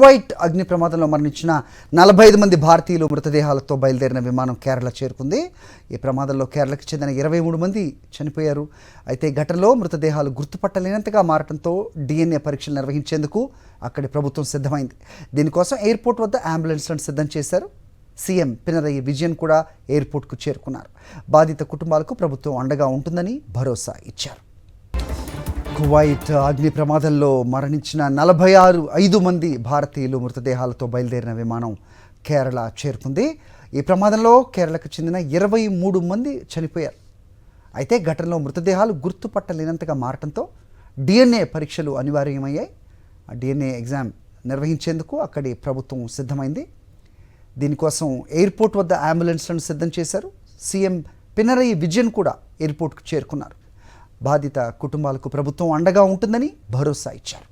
Kuwait అగ్ని ప్రమాదంలో మరణించిన 45 మంది భారతీయులు మృతదేహాలతో బయలుదేరిన విమానం కేరళ చేరుకుంది. ఈ ప్రమాదంలో కేరళకు చెందిన 23 మంది చనిపోయారు. అయితే ఘటనలో మృతదేహాలు గుర్తుపట్టలేనంతగా మారడంతో DNA పరీక్షలు నిర్వహించేందుకు అక్కడి ప్రభుత్వం సిద్ధమైంది. దీనికోసం ఎయిర్పోర్ట్ వద్ద అంబులెన్స్లను సిద్ధం చేశారు. సీఎం పినరయి విజయన్ కూడా ఎయిర్పోర్ట్కు చేరుకున్నారు. బాధిత కుటుంబాలకు ప్రభుత్వం అండగా ఉంటుందని భరోసా ఇచ్చారు. కువైట్ అగ్ని ప్రమాదంలో మరణించిన 45 మంది భారతీయులు మృతదేహాలతో బయలుదేరిన విమానం కేరళ చేరుకుంది. ఈ ప్రమాదంలో కేరళకు చెందిన 23 మంది చనిపోయారు. అయితే ఘటనలో మృతదేహాలు గుర్తుపట్టలేనంతగా మారటంతో DNA పరీక్షలు అనివార్యమయ్యాయి. DNA ఎగ్జామ్ నిర్వహించేందుకు అక్కడి ప్రభుత్వం సిద్ధమైంది. దీనికోసం ఎయిర్పోర్ట్ వద్ద అంబులెన్స్లను సిద్ధం చేశారు. సీఎం పినరయి విజయన్ కూడా ఎయిర్పోర్ట్కు చేరుకున్నారు. బాధిత కుటుంబాలకు ప్రభుత్వం అండగా ఉంటుందని భరోసా ఇచ్చారు.